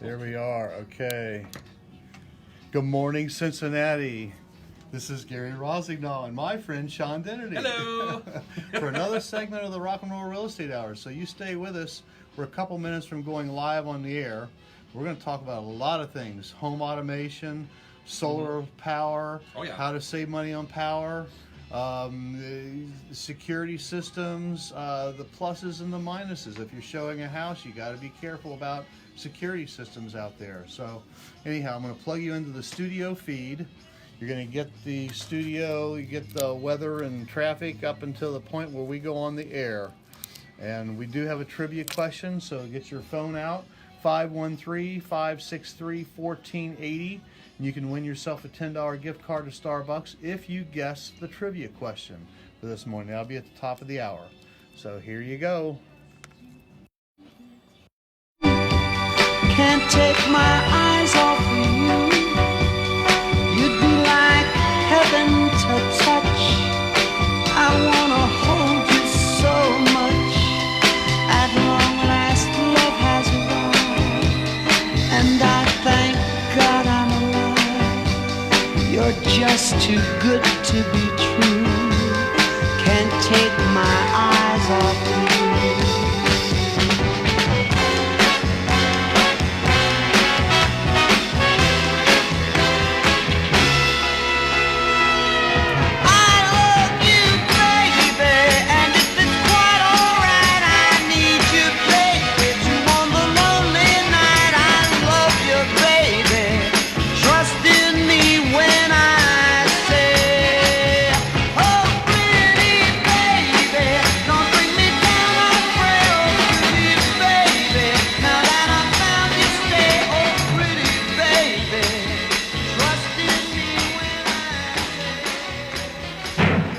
There we are. Okay. Good morning, Cincinnati. This is Gary Rossignol and my friend Sean Dennedy. Hello. For another segment of the Rock and Roll Real Estate Hour. So you stay with us. We're a couple minutes from going live on the air. We're going to talk about a lot of things: home automation, solar power, how to save money on power, the security systems, the pluses and the minuses. If you're showing a house, you got to be careful about security systems out there. So anyhow, I'm going to plug you into the studio feed. You're going to get the studio, you get the weather and traffic up until the point where we go on the air. And we do have a trivia question, so get your phone out, 513-563-1480. And you can win yourself a $10 gift card to Starbucks if you guess the trivia question for this morning. That'll be at the top of the hour. So here you go. Can't take my eyes off of you. You'd be like heaven to touch. I wanna hold you so much. At long last, love has arrived, and I thank God I'm alive. You're just too good to be true. Can't take my eyes off of you.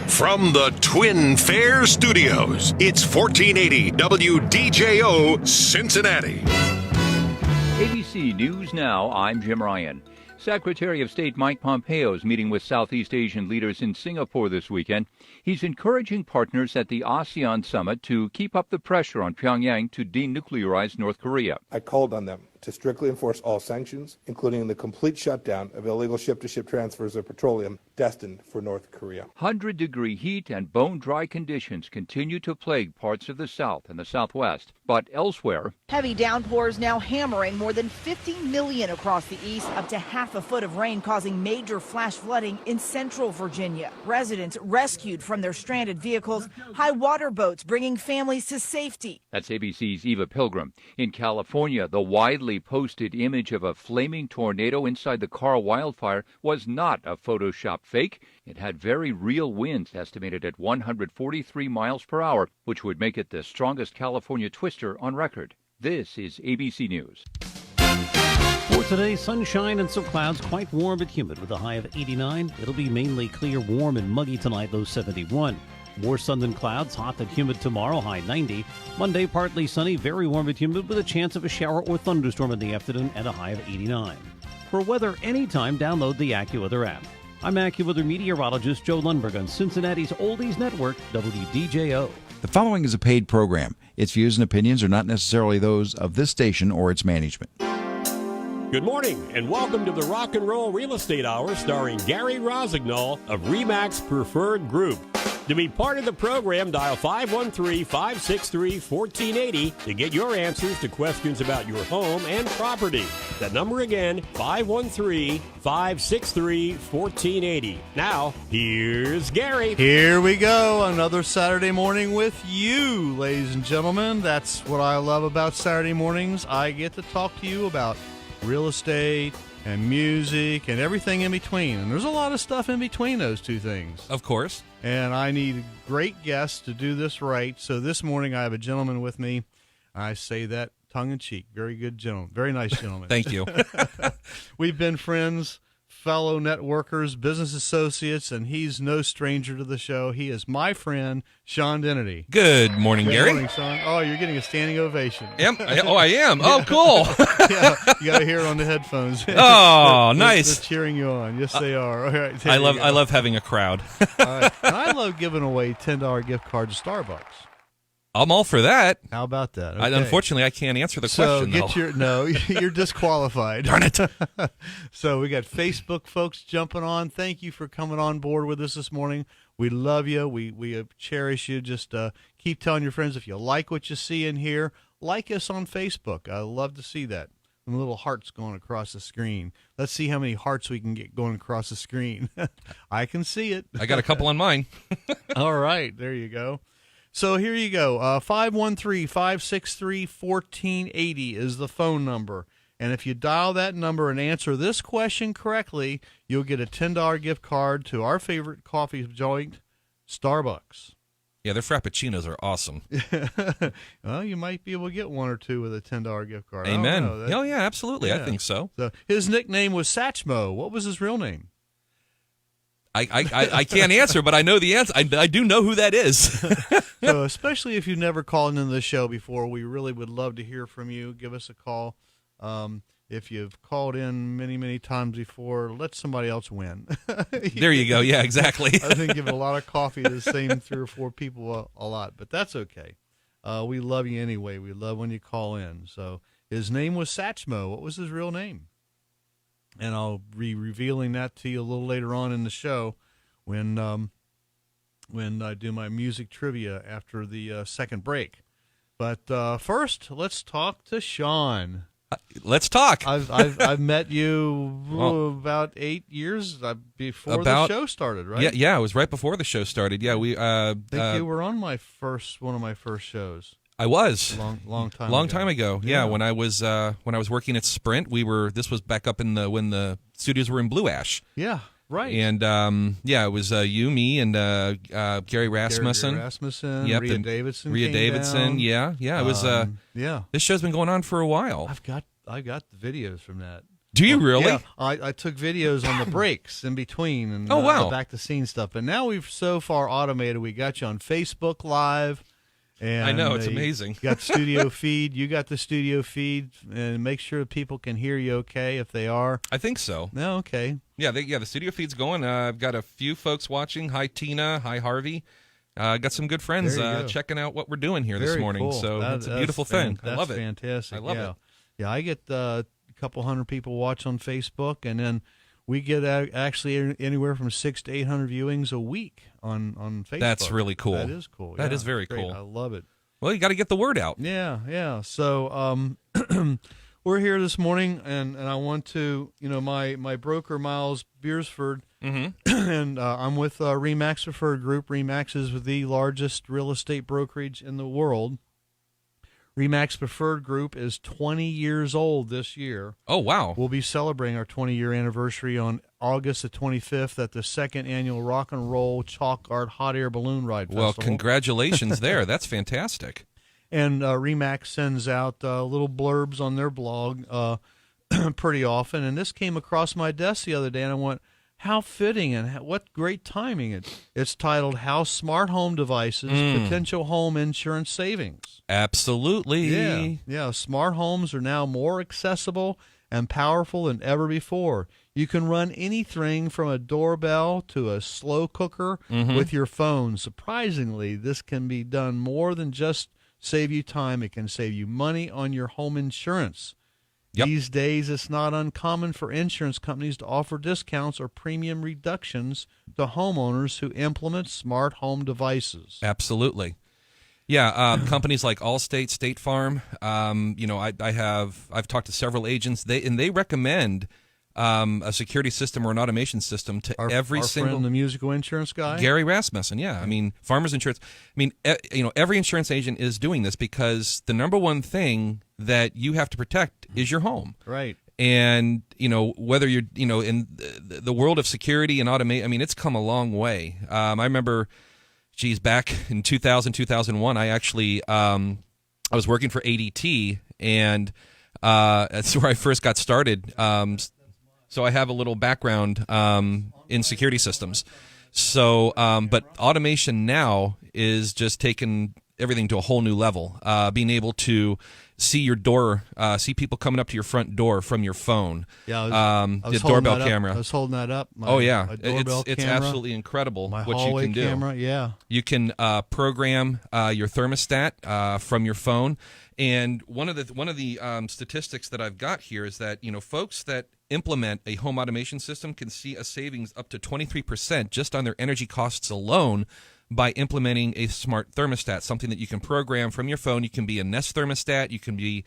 From the Twin Fair Studios, it's 1480 WDJO, Cincinnati. ABC News Now, I'm Jim Ryan. Secretary of State Mike Pompeo is meeting with Southeast Asian leaders in Singapore this weekend. He's encouraging partners at the ASEAN summit to keep up the pressure on Pyongyang to denuclearize North Korea. I called on them to strictly enforce all sanctions, including the complete shutdown of illegal ship-to-ship transfers of petroleum destined for North Korea. 100-degree heat and bone-dry conditions continue to plague parts of the South and the Southwest. But elsewhere, heavy downpours now hammering more than 50 million across the east, up to half a foot of rain causing major flash flooding in central Virginia. Residents rescued from their stranded vehicles, high water boats bringing families to safety. That's ABC's Eva Pilgrim. In California, the widely posted image of a flaming tornado inside the Carl wildfire was not a Photoshop fake. It had very real winds estimated at 143 miles per hour, which would make it the strongest California twister on record. This is ABC News. For today, sunshine and some clouds, quite warm but humid with a high of 89. It'll be mainly clear, warm, and muggy tonight, low 71. More sun than clouds, hot and humid tomorrow, high 90. Monday, partly sunny, very warm and humid with a chance of a shower or thunderstorm in the afternoon and a high of 89. For weather anytime, download the AccuWeather app. I'm AccuWeather meteorologist Joe Lundberg on Cincinnati's Oldies Network, WDJO. The following is a paid program. Its views and opinions are not necessarily those of this station or its management. Good morning, and welcome to the Rock and Roll Real Estate Hour starring Gary Rossignol of RE/MAX Preferred Group. To be part of the program, dial 513-563-1480 to get your answers to questions about your home and property. That number again, 513-563-1480. Now, here's Gary. Here we go, another Saturday morning with you, ladies and gentlemen. That's what I love about Saturday mornings. I get to talk to you about real estate and music and everything in between. And there's a lot of stuff in between those two things. Of course. And I need great guests to do this right. So this morning I have a gentleman with me. I say that tongue-in-cheek. Very good gentleman. Very nice gentleman. Thank you. We've been friends, fellow networkers, business associates, and he's no stranger to the show. He is my friend, Sean Dennedy. Good morning, Gary. Good morning, Sean. Oh, you're getting a standing ovation. I am. Oh, cool. Yeah, you got to hear it on the headphones. Oh, nice. They're cheering you on. Yes, they are. All right, I love having a crowd. All right. And I love giving away $10 gift card to Starbucks. I'm all for that. How about that? Okay. Unfortunately, I can't answer the so question, you're disqualified. Darn it. So we got Facebook folks jumping on. Thank you for coming on board with us this morning. We love you. We cherish you. Just keep telling your friends if you like what you see in here. Like us on Facebook. I love to see that. And little hearts going across the screen. Let's see how many hearts we can get going across the screen. I can see it. I got a couple on mine. All right. There you go. So here you go. 513-563-1480 is the phone number. And if you dial that number and answer this question correctly, you'll get a $10 gift card to our favorite coffee joint, Starbucks. Yeah, their Frappuccinos are awesome. Well, you might be able to get one or two with a $10 gift card. Amen. Oh, yeah, absolutely. Yeah. I think so. So his nickname was Satchmo. What was his real name? I can't answer, but I know the answer. I do know who that is. So especially if you've never called into the show before, we really would love to hear from you. Give us a call. If you've called in many, many times before, let somebody else win. There you go. Yeah, exactly. I've been giving a lot of coffee to the same 3 or 4 people a lot, but that's okay. We love you anyway. We love when you call in. So his name was Satchmo. What was his real name? And I'll be revealing that to you a little later on in the show when I do my music trivia after the second break. But first, let's talk to Sean. Let's talk. I've met you about 8 years before the show started, right? Yeah, it was right before the show started. Yeah, we. I think you were on one of my first shows. I was long time ago. Yeah, when I was working at Sprint, this was back up when the studios were in Blue Ash. Yeah, right. And it was you, me, and Gary Rasmussen. Yep, Rhea Davidson. Rhea Davidson. Down. Yeah. It was. This show's been going on for a while. I got the videos from that. Do you really? Yeah, I took videos on the breaks in between and back to scene stuff. But now we've so far automated. We got you on Facebook Live. And I know, it's amazing. You got studio feed. You got the studio feed, and make sure people can hear you okay if they are. I think so. No, okay. Yeah, the studio feed's going. I've got a few folks watching. Hi, Tina. Hi, Harvey. Got some good friends checking out what we're doing here this morning. Cool. So that's a beautiful thing. I love it. That's fantastic. I love it. Yeah, I get a couple hundred people watch on Facebook, and then we get actually anywhere from 600 to 800 viewings a week on Facebook. That's really cool. That is cool. That is very cool. I love it. Well, you got to get the word out. Yeah. So we're here this morning, and I want to, my broker, Miles Beersford, and I'm with RE/MAX Preferred Group. RE/MAX is the largest real estate brokerage in the world. RE/MAX Preferred Group is 20 years old this year. Oh, wow. We'll be celebrating our 20-year anniversary on August the 25th at the second annual Rock and Roll Chalk Art Hot Air Balloon Ride Festival. Well, congratulations there. That's fantastic. And RE/MAX sends out little blurbs on their blog pretty often. And this came across my desk the other day, and I went, how fitting and what great timing. It's titled How Smart Home Devices Potential Home Insurance Savings. Absolutely. Yeah. Smart homes are now more accessible and powerful than ever before. You can run anything from a doorbell to a slow cooker with your phone. Surprisingly, this can be done more than just save you time. It can save you money on your home insurance. Yep. These days, it's not uncommon for insurance companies to offer discounts or premium reductions to homeowners who implement smart home devices. Absolutely. Yeah, companies like Allstate, State Farm. I've talked to several agents. They recommend a security system or an automation system to every single friend, the musical insurance guy, Gary Rasmussen. Yeah, I mean, Farmers Insurance. I mean, every insurance agent is doing this because the number one thing that you have to protect is your home. Right. And whether you're in the world of security and automate, I mean, it's come a long way. I remember, back in 2001, I actually I was working for ADT, and that's where I first got started. So I have a little background in security systems. So, but automation now is just taking everything to a whole new level. Being able to, see your door, see people coming up to your front door from your phone. Yeah, I was the doorbell holding that up. camera. I was holding that up. Oh yeah, my doorbell it's camera, absolutely incredible my what you hallway can do. camera. Yeah, You can program your thermostat from your phone. And one of the statistics that I've got here is that folks that implement a home automation system can see a savings up to 23% just on their energy costs alone by implementing a smart thermostat, something that you can program from your phone. You can be a Nest thermostat. You can be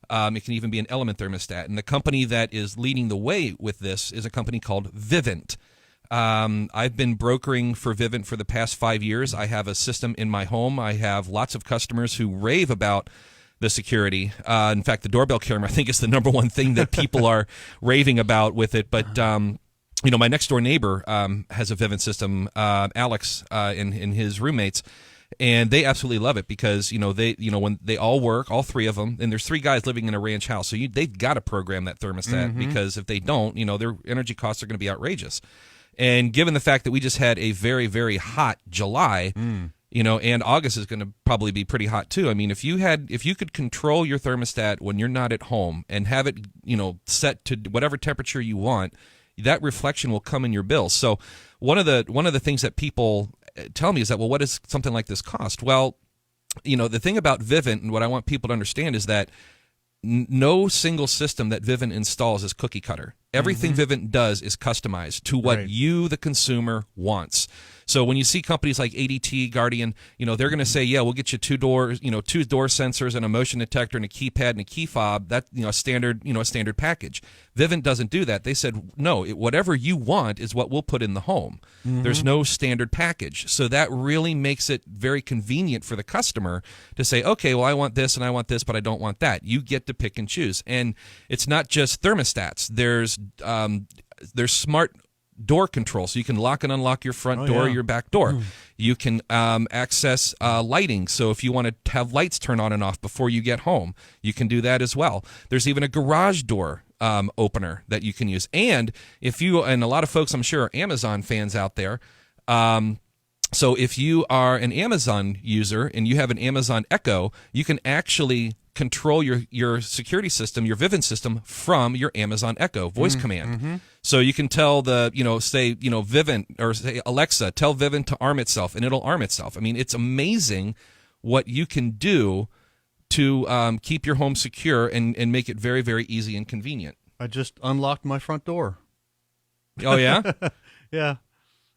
it can even be an Element thermostat. And the company that is leading the way with this is a company called Vivint. I've been brokering for Vivint for the past 5 years. I have a system in my home. I have lots of customers who rave about the security. In fact, the doorbell camera, I think, is the number one thing that people are raving about with it. But, my next door neighbor has a Vivint system, Alex and his roommates, and they absolutely love it because, when they all work, all three of them, and there's 3 guys living in a ranch house, so they've got to program that thermostat because if they don't, their energy costs are going to be outrageous. And given the fact that we just had a very, very hot July, and August is going to probably be pretty hot too. I mean, if you could control your thermostat when you're not at home and have it, set to whatever temperature you want, that reflection will come in your bill. So one of the things that people tell me is that, well, what does something like this cost? Well, the thing about Vivint and what I want people to understand is that no single system that Vivint installs is cookie cutter. Everything Vivint does is customized to what you, the consumer, wants. So when you see companies like ADT, Guardian, they're going to say, yeah, we'll get you 2 door sensors and a motion detector and a keypad and a key fob. That a standard package. Vivint doesn't do that. They said, no, whatever you want is what we'll put in the home. There's no standard package. So that really makes it very convenient for the customer to say, okay, well, I want this and I want this, but I don't want that. You get to pick and choose. And it's not just thermostats. There's smart door control, so you can lock and unlock your front door or your back door. You can access lighting, so if you want to have lights turn on and off before you get home, you can do that as well. There's even a garage door opener that you can use. And and a lot of folks, I'm sure, are Amazon fans out there. So if you are an Amazon user and you have an Amazon Echo, you can actually control your security system, your Vivint system, from your Amazon Echo voice command. So you can tell Vivint, or say Alexa, tell Vivint to arm itself, and it'll arm itself. I mean, it's amazing what you can do to keep your home secure and make it very, very easy and convenient. I just unlocked my front door. Oh yeah, yeah.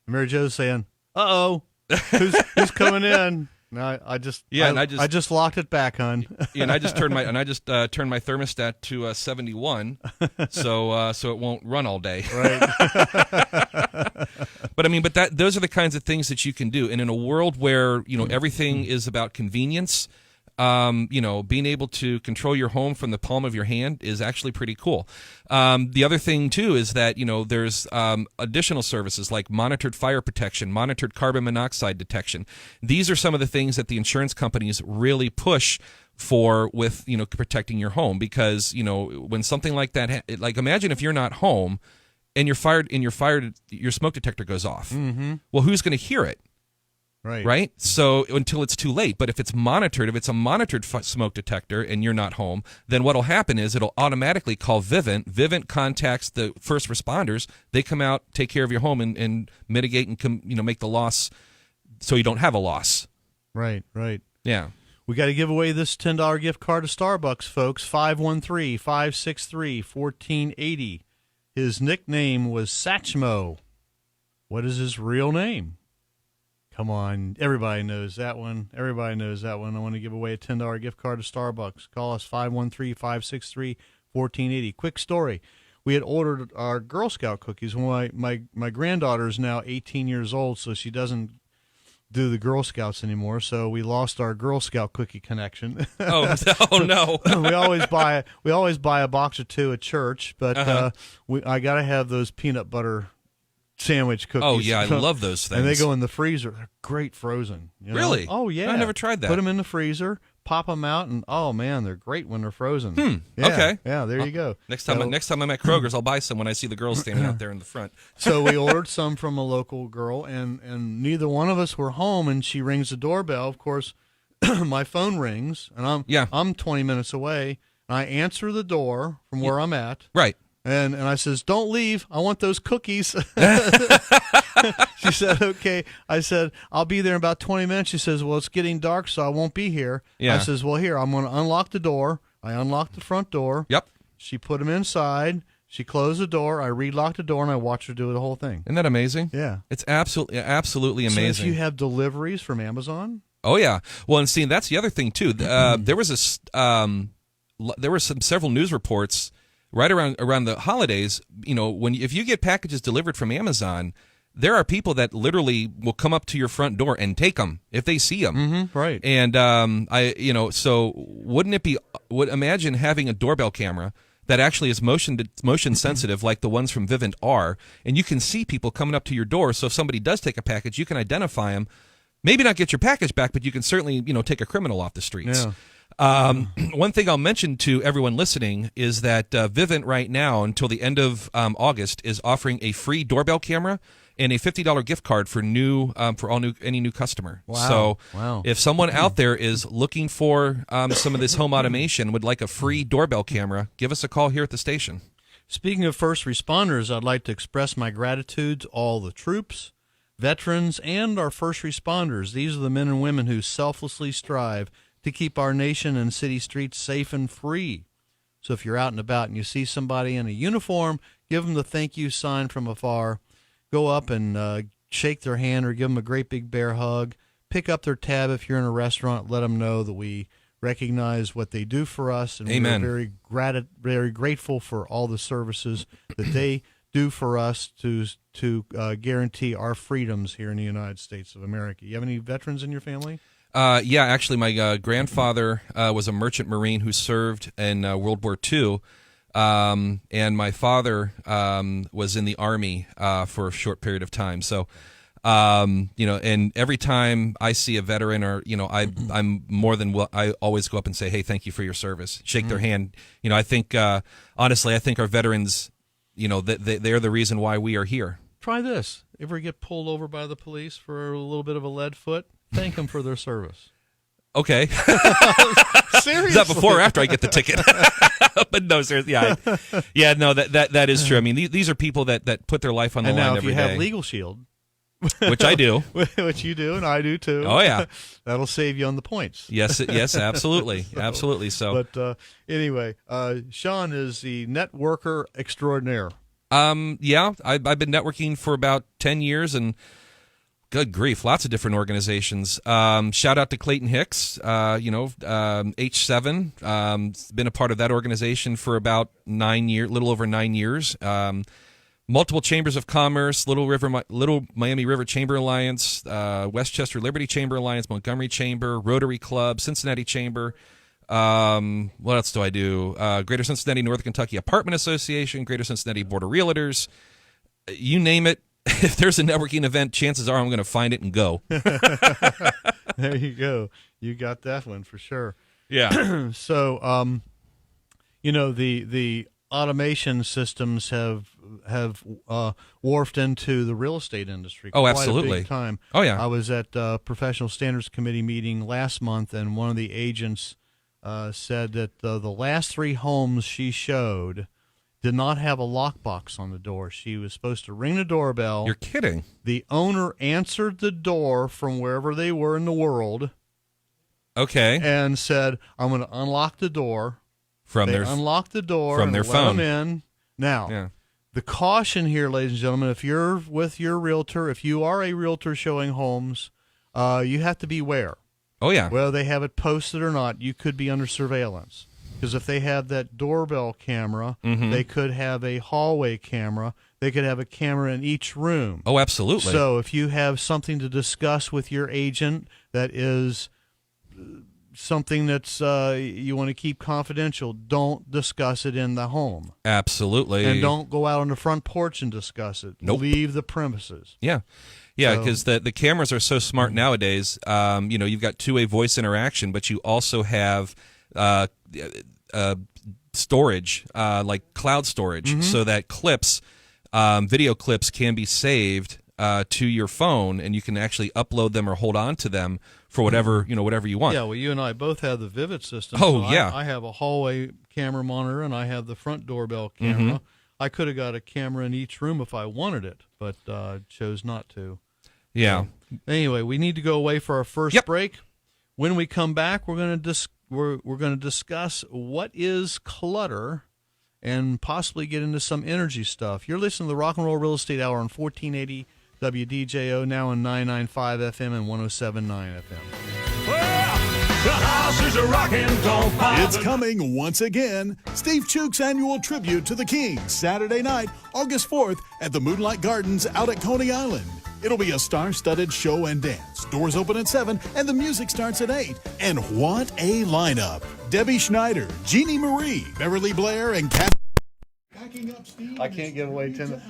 Mary Jo's saying, "Uh-oh, who's coming in?" No, I just locked it back, hon. Yeah, and I just turned my thermostat to 71, so it won't run all day. Right. But those are the kinds of things that you can do. And in a world where everything is about convenience, being able to control your home from the palm of your hand is actually pretty cool. The other thing too is that there's additional services like monitored fire protection, monitored carbon monoxide detection. These are some of the things that the insurance companies really push for with protecting your home, because when something like that, like imagine if you're not home and your smoke detector goes off. Well, who's going to hear it? Right. So until it's too late. But if it's a monitored smoke detector and you're not home, then what'll happen is it'll automatically call Vivint. Vivint contacts the first responders. They come out, take care of your home, and mitigate and make the loss so you don't have a loss. Right. Yeah. We got to give away this $10 gift card to Starbucks, folks. 513-563-1480. His nickname was Satchmo. What is his real name? Come on. Everybody knows that one. I want to give away a $10 gift card to Starbucks. Call us 513-563-1480. Quick story. We had ordered our Girl Scout cookies. My granddaughter is now 18 years old, so she doesn't do the Girl Scouts anymore, so we lost our Girl Scout cookie connection. Oh no. we always buy a box or 2 at church, but I got to have those peanut butter sandwich cookies. Oh yeah, I love those things. And they go in the freezer. They're great frozen. Really? Oh yeah. I never tried that. Put them in the freezer, pop them out, and oh man, they're great when they're frozen. Yeah, okay. Yeah, there you go. Next time I'm at Kroger's, I'll buy some when I see the girls standing out there in the front. So we ordered some from a local girl, and neither one of us were home, and she rings the doorbell. Of course, my phone rings, and I'm 20 minutes away, and I answer the door from where I'm at. Right. And I says, don't leave. I want those cookies. She said, okay. I said, I'll be there in about 20 minutes. She says, well, it's getting dark, so I won't be here. Yeah. I says, well, here, I'm going to unlock the door. I unlocked the front door. Yep. She put them inside. She closed the door. I relocked the door, and I watched her do the whole thing. Isn't that amazing? Yeah. It's absolutely amazing. So if you have deliveries from Amazon? Oh, yeah. Well, and see, that's the other thing, too. There was several news reports right around the holidays. You know, if you get packages delivered from Amazon, there are people that literally will come up to your front door and take them if they see them. Mm-hmm, right. And so wouldn't it be? Imagine having a doorbell camera that actually is motion sensitive, like the ones from Vivint are, and you can see people coming up to your door. So if somebody does take a package, you can identify them. Maybe not get your package back, but you can certainly take a criminal off the streets. Yeah. One thing I'll mention to everyone listening is that Vivint right now, until the end of August, is offering a free doorbell camera and a $50 gift card for any new customer. Wow. So if someone out there is looking for some of this home automation, would like a free doorbell camera, give us a call here at the station. Speaking of first responders, I'd like to express my gratitude to all the troops, veterans, and our first responders. These are the men and women who selflessly strive to keep our nation and city streets safe and free. So if you're out and about and you see somebody in a uniform, give them the thank you sign from afar. Go up and shake their hand or give them a great big bear hug. Pick up their tab if you're in a restaurant. Let them know that we recognize what they do for us, and Amen. we're very grateful for all the services that they do for us to guarantee our freedoms here in the United States of America. You have any veterans in your family? Yeah, actually, my grandfather was a merchant marine who served in World War II, and my father was in the Army for a short period of time. So, and every time I see a veteran, or I'm more than I always go up and say, "Hey, thank you for your service." Shake their hand. I think honestly, I think our veterans, they're the reason why we are here. Try this. Ever get pulled over by the police for a little bit of a lead foot? Thank them for their service. Okay. Seriously. Is that before or after I get the ticket? But no, seriously, yeah, no, that is true. I mean, these are people that put their life on the line every day. And now, if you have Legal Shield, which I do, which you do, and I do too. Oh yeah, that'll save you on the points. Yes, absolutely, absolutely. So, but anyway, Sean is the networker extraordinaire. Yeah, I've been networking for about 10 years, and good grief, lots of different organizations. Shout out to Clayton Hicks, H7, been a part of that organization for about little over 9 years. Multiple chambers of commerce, Little Miami River Chamber Alliance, Westchester Liberty Chamber Alliance, Montgomery Chamber, Rotary Club, Cincinnati Chamber. What else do I do? Greater Cincinnati Northern Kentucky Apartment Association, Greater Cincinnati Board of Realtors. You name it. If there's a networking event, chances are I'm going to find it and go. There you go. You got that one for sure. Yeah. So, the automation systems have morphed into the real estate industry. Oh, quite absolutely. A big time. Oh, yeah. I was at a Professional Standards Committee meeting last month, and one of the agents said that the last 3 homes she showed did not have a lockbox on the door. She was supposed to ring the doorbell. You're kidding. The owner answered the door from wherever they were in the world. Okay. And said, I'm going to unlock the door. They unlocked the door from and their let phone. them in. Now, the caution here, ladies and gentlemen, if you're with your realtor, if you are a realtor showing homes, you have to beware. Oh, yeah. Whether they have it posted or not, you could be under surveillance. Because if they have that doorbell camera, they could have a hallway camera. They could have a camera in each room. Oh, absolutely. So if you have something to discuss with your agent that is something that's you want to keep confidential, don't discuss it in the home. Absolutely. And don't go out on the front porch and discuss it. Nope. Leave the premises. Yeah. Yeah, because the cameras are so smart nowadays. You've got two-way voice interaction, but you also have storage, like cloud storage, so that clips, video clips can be saved to your phone, and you can actually upload them or hold on to them for whatever whatever you want. Yeah, well, you and I both have the Vivid system. Oh, so yeah. I have a hallway camera monitor, and I have the front doorbell camera. Mm-hmm. I could have got a camera in each room if I wanted it, but chose not to. Yeah. So, anyway, we need to go away for our first break. When we come back, we're going to discuss what is clutter and possibly get into some energy stuff. You're listening to the Rock and Roll Real Estate Hour on 1480 WDJO, now on 995 FM and 107.9 FM. The house is a rockin', don't pop. It's coming once again. Steve Chuk's annual tribute to the Kings, Saturday night, August 4th, at the Moonlight Gardens out at Coney Island. It'll be a star-studded show and dance. Doors open at 7, and the music starts at 8. And what a lineup. Debbie Schneider, Jeannie Marie, Beverly Blair, and Kat. I can't give away 10.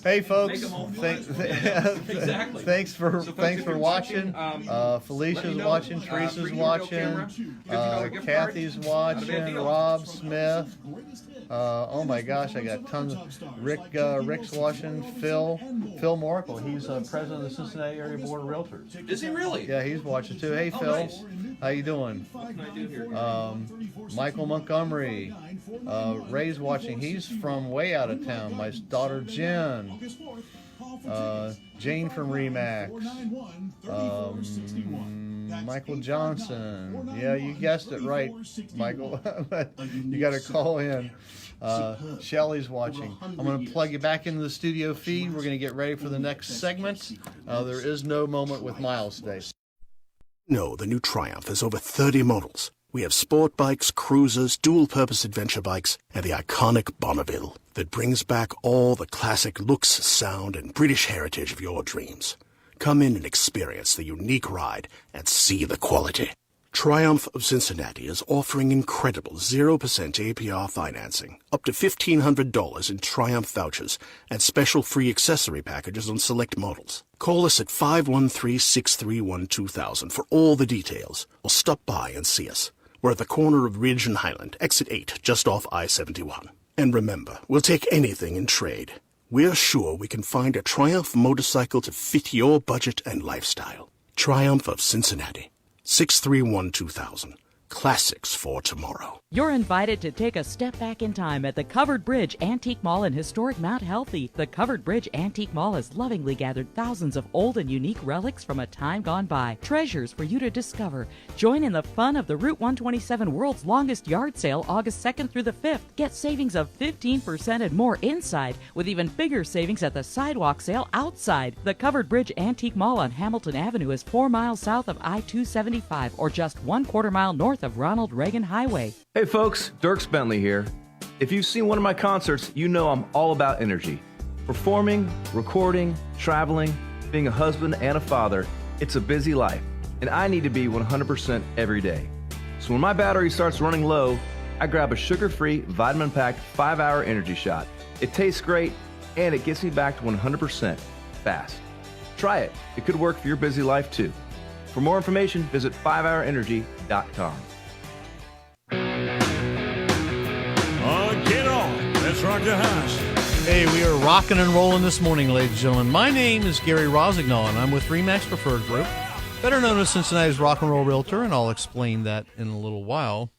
Hey, folks! Thanks for watching. Felicia's watching. Teresa's watching. Kathy's watching. Rob Smith. Oh my gosh, I got tons. Rick's watching. Phil Morkel. He's president of the Cincinnati Area Board of Realtors. Is he really? Yeah, he's watching too. Hey, Phil. Nice. How you doing? Michael Montgomery. Ray's watching. He's from way out of town. My daughter Jen. Jane from Remax. Michael Johnson. Yeah, you guessed it right, Michael. You got to call in. Shelly's watching. I'm going to plug you back into the studio feed. We're going to get ready for the next segment. There is no moment with Miles today. No, the new Triumph has over 30 models. We have sport bikes, cruisers, dual-purpose adventure bikes, and the iconic Bonneville that brings back all the classic looks, sound, and British heritage of your dreams. Come in and experience the unique ride and see the quality. Triumph of Cincinnati is offering incredible 0% APR financing, up to $1,500 in Triumph vouchers, and special free accessory packages on select models. Call us at 513-631-2000 for all the details, or stop by and see us. We're at the corner of Ridge and Highland, exit 8, just off I-71. And remember, we'll take anything in trade. We're sure we can find a Triumph motorcycle to fit your budget and lifestyle. Triumph of Cincinnati. 631-2000. Classics for tomorrow. You're invited to take a step back in time at the Covered Bridge Antique Mall in historic Mount Healthy. The Covered Bridge Antique Mall has lovingly gathered thousands of old and unique relics from a time gone by. Treasures for you to discover. Join in the fun of the Route 127 World's Longest Yard Sale August 2nd through the 5th. Get savings of 15% and more inside, with even bigger savings at the sidewalk sale outside. The Covered Bridge Antique Mall on Hamilton Avenue is 4 miles south of I-275 or just 1/4 mile north of Ronald Reagan Highway. Hey folks, Dirks Bentley here. If you've seen one of my concerts, you know I'm all about energy. Performing, recording, traveling, being a husband and a father, it's a busy life, and I need to be 100% every day. So when my battery starts running low, I grab a sugar-free, vitamin-packed 5-hour energy shot. It tastes great, and it gets me back to 100% fast. Try it. It could work for your busy life too. For more information, visit 5hourenergy.com. Get on. Let's rock the house. Hey, we are rocking and rolling this morning, ladies and gentlemen. My name is Gary Rossignol, and I'm with Remax Preferred Group, better known as Cincinnati's Rock and Roll Realtor, and I'll explain that in a little while.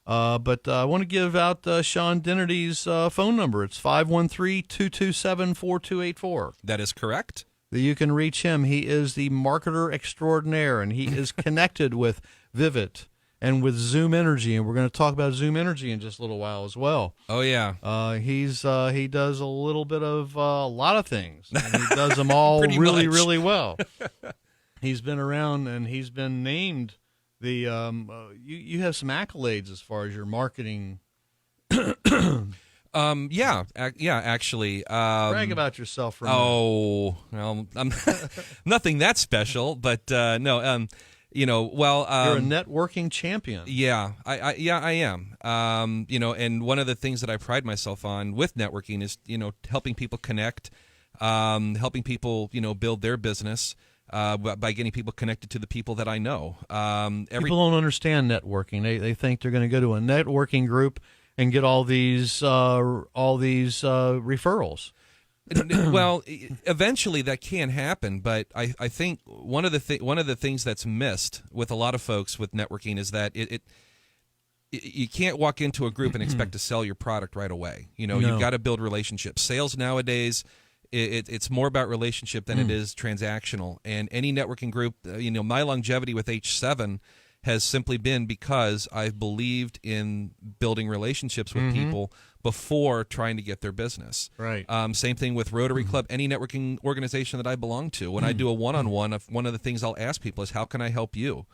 But I want to give out Sean Dennedy's phone number. It's 513-227-4284. That is correct. You can reach him. He is the marketer extraordinaire, and he is connected with Vivint and with Zoom Energy, and we're going to talk about Zoom Energy in just a little while as well. Oh yeah, he does a little bit of a lot of things, and he does them all really, really well. He's been around, and he's been named the. You have some accolades as far as your marketing. Yeah, actually. Brag about yourself for a minute. Oh, well, I'm nothing that special, but no. You're a networking champion. Yeah, I am. And one of the things that I pride myself on with networking is, helping people connect, helping people, build their business by getting people connected to the people that I know. People don't understand networking. They think they're going to go to a networking group and get all these referrals. Well, eventually that can happen, but I think one of the things that's missed with a lot of folks with networking is that you can't walk into a group and expect to sell your product right away. No. You've got to build relationships. Sales nowadays, it's more about relationship than it is transactional. And any networking group, my longevity with H7 has simply been because I've believed in building relationships with people before trying to get their business. Right. Same thing with Rotary Club, any networking organization that I belong to. When I do a one-on-one, one of the things I'll ask people is, how can I help you?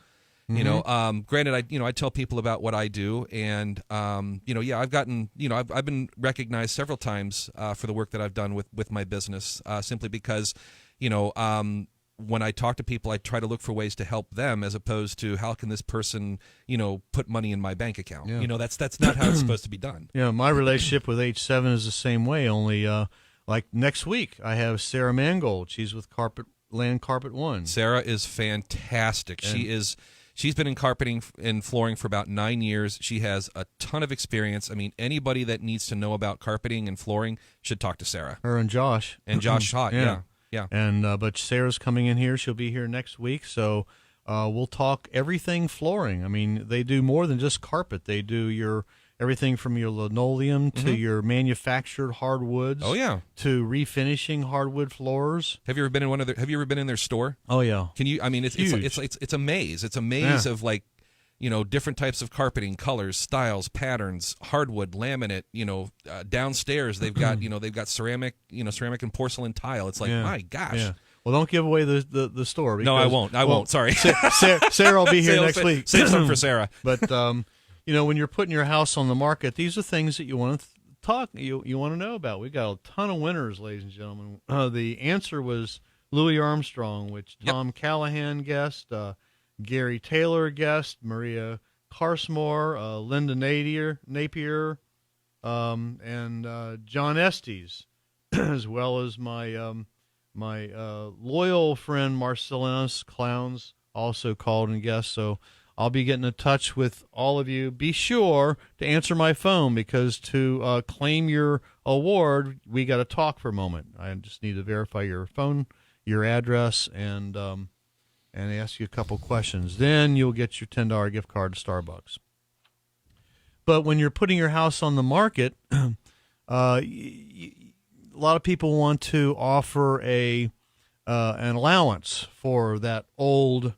Granted, I tell people about what I do, and I've gotten, I've been recognized several times for the work that I've done with my business, simply because, when I talk to people, I try to look for ways to help them, as opposed to how can this person, put money in my bank account. Yeah. That's not how it's supposed to be done. Yeah, my relationship with H7 is the same way. Only like next week, I have Sarah Mangold. She's with Land Carpet One. Sarah is fantastic. She's been in carpeting and flooring for about 9 years. She has a ton of experience. I mean, anybody that needs to know about carpeting and flooring should talk to Sarah. Her and Josh. And Josh Schott, yeah. And but Sarah's coming in here. She'll be here next week, so we'll talk everything flooring. I mean, they do more than just carpet. They do everything from your linoleum to your manufactured hardwoods. Oh yeah. To refinishing hardwood floors. Have you ever been in their store? Oh yeah. Can you? I mean, it's a maze. It's a maze of different types of carpeting, colors, styles, patterns, hardwood, laminate. Downstairs they've got ceramic, ceramic and porcelain tile. It's like, my gosh. Yeah. Well, don't give away the store. No, I won't. I won't. Sorry. Sarah will be here next week. Save some for Sarah. But when you're putting your house on the market, these are things that you want to you want to know about. We got a ton of winners, ladies and gentlemen. The answer was Louis Armstrong, which Tom Callahan guessed. Gary Taylor guest, Maria Carsmore, Linda Napier, and John Estes, as well as my loyal friend Marcellinus Clowns also called and guessed. So I'll be getting in touch with all of you. Be sure to answer my phone, because to claim your award, we got to talk for a moment. I just need to verify your phone, your address, and ask you a couple questions. Then you'll get your $10 gift card to Starbucks. But when you're putting your house on the market, a lot of people want to offer an allowance for that old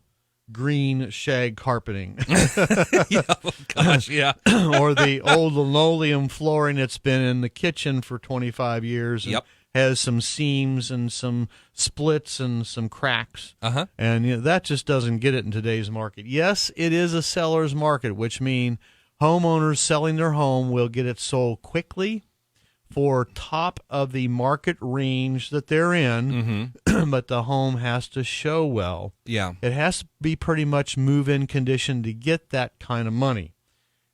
green shag carpeting. Gosh, yeah. Or the old linoleum flooring that's been in the kitchen for 25 years. Yep. Has some seams and some splits and some cracks. And that just doesn't get it in today's market. Yes, it is a seller's market, which means homeowners selling their home will get it sold quickly for top of the market range that they're in, but the home has to show well. Yeah. It has to be pretty much move-in condition to get that kind of money.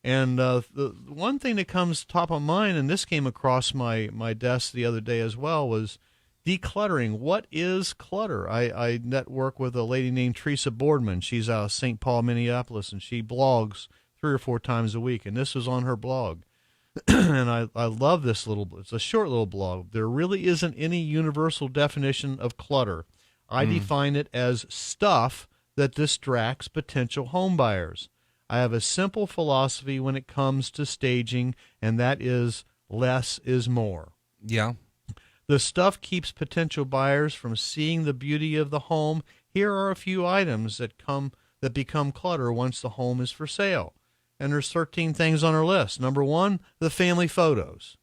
And the one thing that comes top of mind, and this came across my desk the other day as well, was decluttering. What is clutter? I network with a lady named Teresa Boardman. She's out of St. Paul, Minneapolis, and she blogs 3 or 4 times a week, and this was on her blog. And I love this it's a short little blog. There really isn't any universal definition of clutter. I define it as stuff that distracts potential home buyers. I have a simple philosophy when it comes to staging, and that is less is more. Yeah. The stuff keeps potential buyers from seeing the beauty of the home. Here are a few items that become clutter once the home is for sale. And there's 13 things on our list. Number 1, the family photos.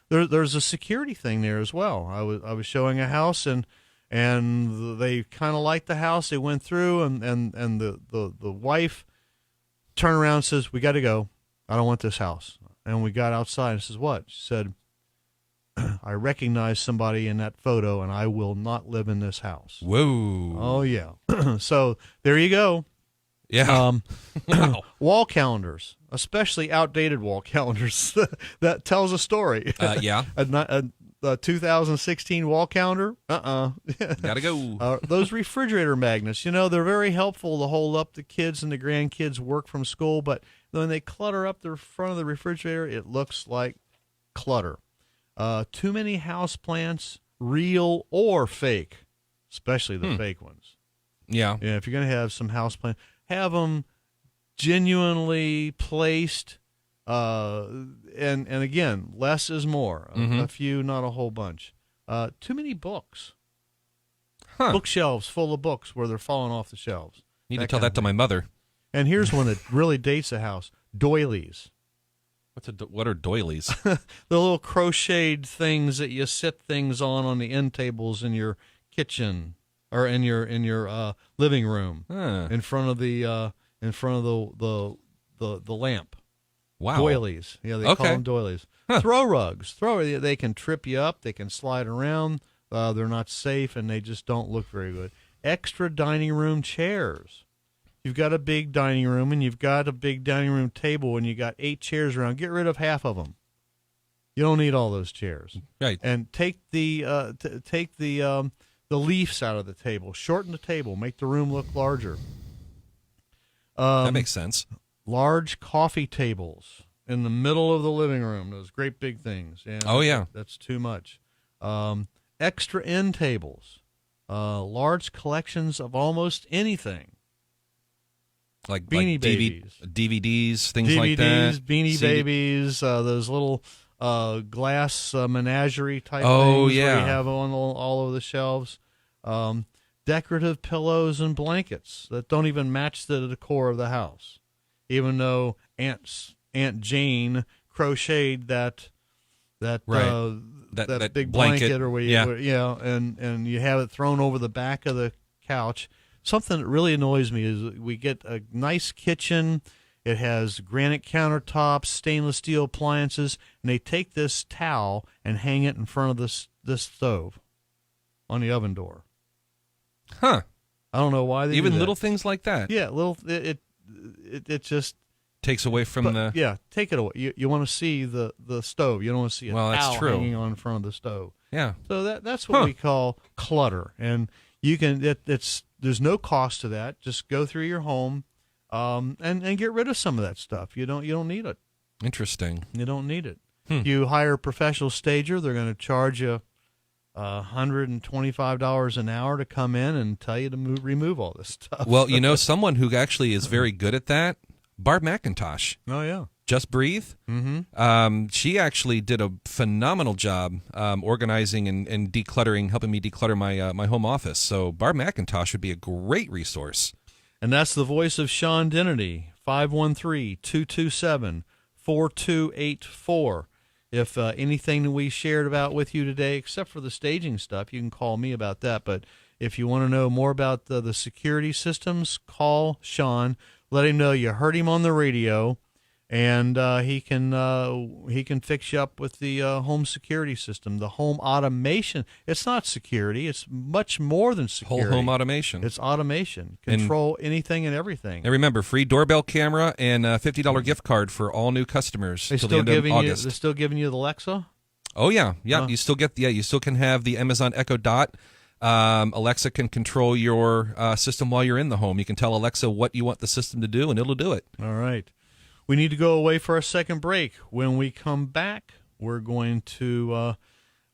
There's a security thing there as well. I was showing a house, and they kind of liked the house. They went through, and the wife turned around and says, "We got to go. I don't want this house." And we got outside and says, "What?" She said, "I recognize somebody in that photo, and I will not live in this house." Whoa. Oh yeah. So there you go. Yeah. Wow. Wall calendars, especially outdated wall calendars, that tells a story. Yeah. A 2016 wall calendar. Gotta go. Those refrigerator magnets, they're very helpful to hold up the kids and the grandkids' work from school, but when they clutter up the front of the refrigerator, it looks like clutter. Too many houseplants, real or fake, especially the fake ones. Yeah. Yeah. If you're going to have some houseplants, have them genuinely placed. And again, less is more. A few, not a whole bunch. Too many books. Bookshelves full of books where they're falling off the shelves. Need to tell that to my mother. And here's one that really dates a house: doilies. What are doilies? The little crocheted things that you sit things on the end tables in your kitchen or in your living room in front of the lamp. Wow. Doilies. Yeah, they call them doilies. Throw rugs. They can trip you up. They can slide around. They're not safe, and they just don't look very good. Extra dining room chairs. You've got a big dining room, and you've got a big dining room table, and you got 8 chairs around. Get rid of half of them. You don't need all those chairs. Right. And take the leaves out of the table. Shorten the table. Make the room look larger. That makes sense. Large coffee tables in the middle of the living room. Those great big things. And oh, yeah. That's too much. Extra end tables. Large collections of almost anything. Like Beanie Babies. DVDs, things like that. Beanie Babies, those little glass menagerie type things where you yeah. have on all over the shelves. Decorative pillows and blankets that don't even match the decor of the house. Even though Aunt Jane crocheted that right. big blanket or yeah. and you have it thrown over the back of the couch. Something that really annoys me is we get a nice kitchen. It has granite countertops, stainless steel appliances, and they take this towel and hang it in front of this stove on the oven door. Huh. I don't know why they even do that. Little things like that. Yeah, it just takes away from the. Yeah, take it away. You want to see the stove. You don't want to see a towel that's true. hanging on in front of the stove. Yeah. So that's what we call clutter, and you can. There's no cost to that. Just go through your home, and get rid of some of that stuff. You don't need it. Interesting. You don't need it. You hire a professional stager. They're going to charge you $125 an hour to come in and tell you to remove all this stuff. Well, someone who actually is very good at that, Barb McIntosh. Oh, yeah. Just Breathe. Mm-hmm. She actually did a phenomenal job organizing and decluttering, helping me declutter my home office. So Barb McIntosh would be a great resource. And that's the voice of Sean Dennedy, 513-227-4284. If anything that we shared about with you today, except for the staging stuff, you can call me about that. But if you want to know more about the security systems, call Sean. Let him know you heard him on the radio, and he can fix you up with the home security system, the home automation. It's not security; it's much more than security. Whole home automation. It's automation. Control anything and everything. And remember, free doorbell camera and a $50 gift card for all new customers till the end of August. They're still giving you the Alexa? Oh yeah. You still get you still can have the Amazon Echo Dot. Alexa can control your system while you're in the home. You can tell Alexa what you want the system to do, and it'll do it. All right. We need to go away for a second break. When we come back, we're going to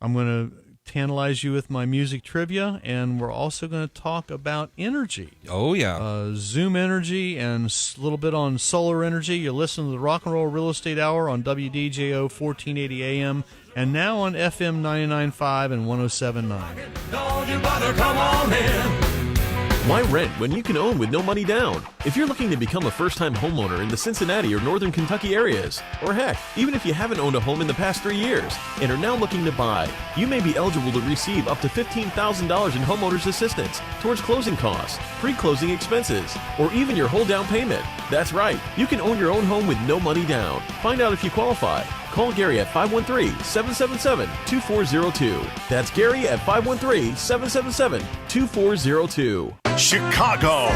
I'm going to tantalize you with my music trivia, and we're also going to talk about energy. Oh, yeah. Zoom energy and a little bit on solar energy. You're listening to the Rock and Roll Real Estate Hour on WDJO 1480 AM and now on FM 99.5 and 107.9. Don't you bother, come on in. Why rent when you can own with no money down? If you're looking to become a first-time homeowner in the Cincinnati or Northern Kentucky areas, or heck, even if you haven't owned a home in the past 3 years and are now looking to buy, you may be eligible to receive up to $15,000 in homeowners assistance towards closing costs, pre-closing expenses, or even your whole down payment. That's right, you can own your own home with no money down. Find out if you qualify. Call Gary at 513-777-2402. That's Gary at 513-777-2402. Chicago.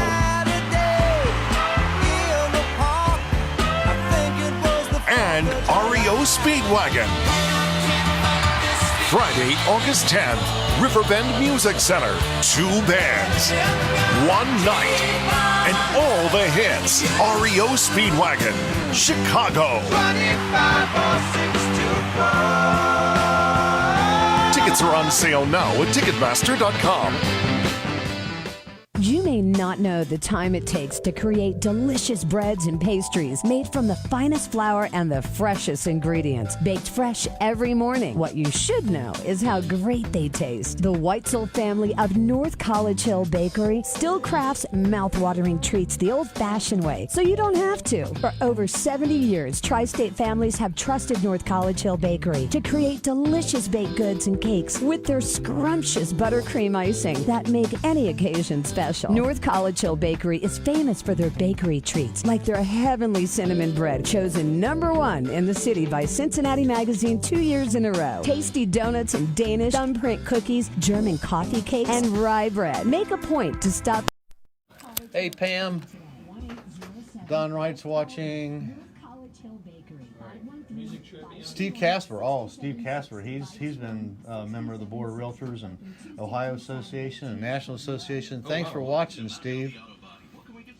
And REO Speedwagon. Friday, August 10th, Riverbend Music Center. 2 bands, 1 night, and all the hits. REO Speedwagon, Chicago. 25 or 6 to 4. Tickets are on sale now at Ticketmaster.com. You may not know the time it takes to create delicious breads and pastries made from the finest flour and the freshest ingredients, baked fresh every morning. What you should know is how great they taste. The Weitzel family of North College Hill Bakery still crafts mouth-watering treats the old-fashioned way, so you don't have to. For over 70 years, tri-state families have trusted North College Hill Bakery to create delicious baked goods and cakes with their scrumptious buttercream icing that make any occasion special. North College Hill Bakery is famous for their bakery treats, like their heavenly cinnamon bread, chosen #1 in the city by Cincinnati Magazine 2 years in a row. Tasty donuts and Danish thumbprint cookies, German coffee cakes, and rye bread. Make a point to stop. Hey, Pam. Don Wright's watching. Steve Casper. Oh, Steve Casper. He's been a member of the Board of Realtors and Ohio Association and National Association. Thanks for watching, Steve.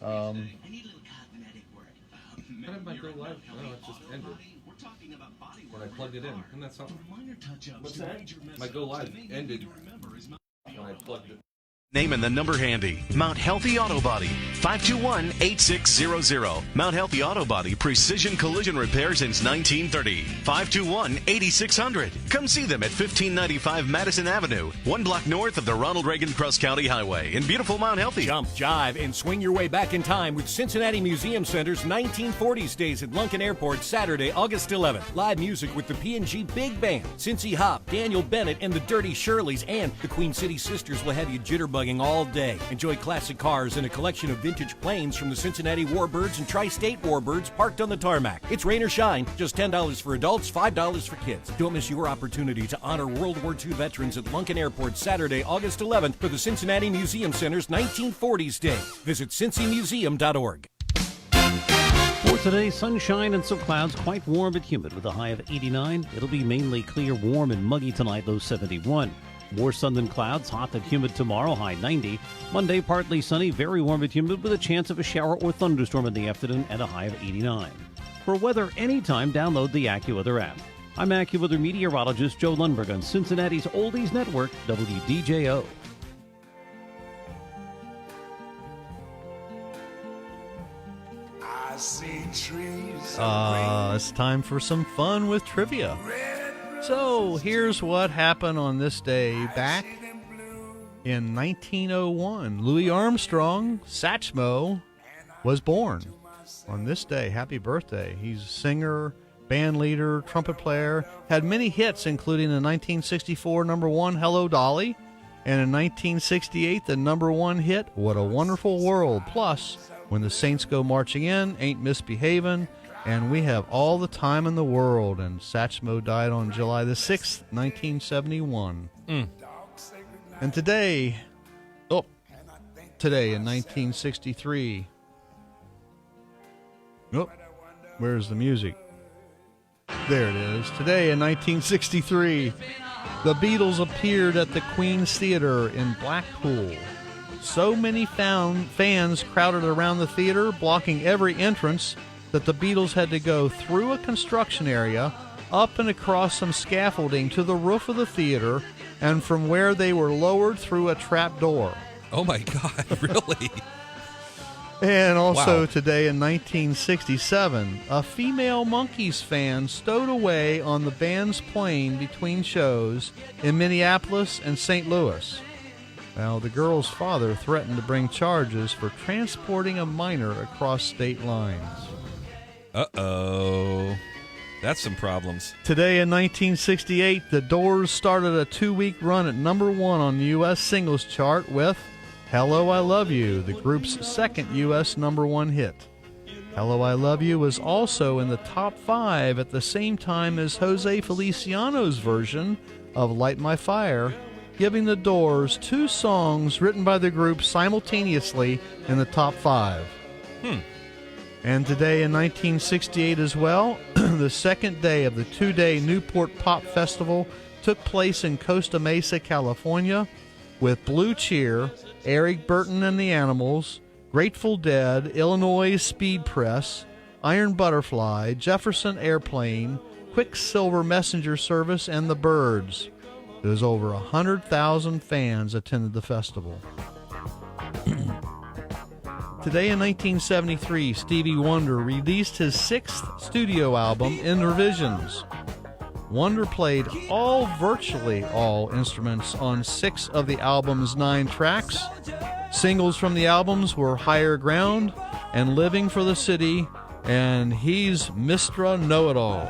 How did my go live? No, it just ended. When I plugged it in. Isn't that something? What's that? My go live ended when I plugged it. Name and the number handy. Mount Healthy Auto Body, 521-8600. Mount Healthy Auto Body, precision collision repair since 1930. 521-8600. Come see them at 1595 Madison Avenue, 1 block north of the Ronald Reagan Cross County Highway in beautiful Mount Healthy. Jump, jive, and swing your way back in time with Cincinnati Museum Center's 1940s Days at Lunken Airport, Saturday, August 11th. Live music with the P&G Big Band, Cincy Hop, Daniel Bennett, and the Dirty Shirleys, and the Queen City Sisters will have you jitterbugging all day. Enjoy classic cars and a collection of vintage planes from the Cincinnati Warbirds and Tri-State Warbirds parked on the tarmac. It's rain or shine, just $10 for adults, $5 for kids. Don't miss your opportunity to honor World War II veterans at Lunken Airport Saturday, August 11th for the Cincinnati Museum Center's 1940s Day. Visit cincymuseum.org. For today, sunshine and some clouds, quite warm but humid with a high of 89. It'll be mainly clear, warm, and muggy tonight, low 71. More sun than clouds, hot and humid tomorrow, high 90. Monday, partly sunny, very warm and humid with a chance of a shower or thunderstorm in the afternoon and a high of 89. For weather anytime, download the AccuWeather app. I'm AccuWeather meteorologist Joe Lundberg on Cincinnati's Oldies Network, WDJO. I see trees. It's time for some fun with trivia. So here's what happened on this day back in 1901. Louis Armstrong, Satchmo, was born on this day. Happy birthday. He's a singer, band leader, trumpet player, had many hits, including the 1964 number one, Hello Dolly, and in 1968 the number one hit, What a Wonderful World, plus When the Saints Go Marching In, Ain't Misbehavin', and We Have All the Time in the World. And Satchmo died on July the 6th, 1971. And today in 1963, where's the music? There it is. Today in 1963, the Beatles appeared at the Queen's Theatre in Blackpool. So many fans crowded around the theater, blocking every entrance, that the Beatles had to go through a construction area, up and across some scaffolding to the roof of the theater, and from where they were lowered through a trap door. Oh my God, really? And also Wow. Today in 1967, a female Monkees fan stowed away on the band's plane between shows in Minneapolis and St. Louis. Now, the girl's father threatened to bring charges for transporting a minor across state lines. Uh-oh. That's some problems. Today in 1968, the Doors started a 2-week run at number one on the U.S. singles chart with Hello, I Love You, the group's second U.S. number one hit. Hello, I Love You was also in the top 5 at the same time as Jose Feliciano's version of Light My Fire, giving the Doors 2 songs written by the group simultaneously in the top 5. And today in 1968 as well, the second day of the 2-day Newport Pop Festival took place in Costa Mesa, California, with Blue Cheer, Eric Burton and the Animals, Grateful Dead, Illinois Speed Press, Iron Butterfly, Jefferson Airplane, Quicksilver Messenger Service, and the Byrds. There's over 100,000 fans attended the festival. Today in 1973, Stevie Wonder released his 6th studio album, In Revisions. Wonder played virtually all instruments on 6 of the album's 9 tracks. Singles from the albums were Higher Ground and Living for the City, and He's Mr. Know-It-All.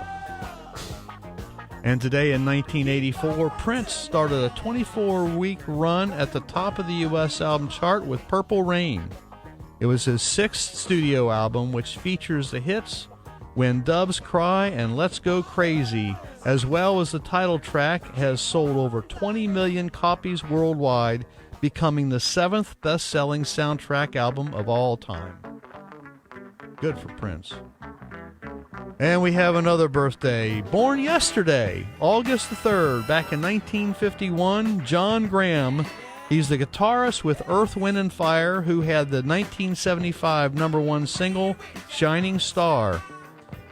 And today in 1984, Prince started a 24-week run at the top of the U.S. album chart with Purple Rain. It was his 6th studio album, which features the hits When Doves Cry and Let's Go Crazy, as well as the title track, has sold over 20 million copies worldwide, becoming the 7th best-selling soundtrack album of all time. Good for Prince. And we have another birthday. Born yesterday, August the 3rd, back in 1951, John Graham. He's the guitarist with Earth, Wind & Fire, who had the 1975 #1 single, Shining Star.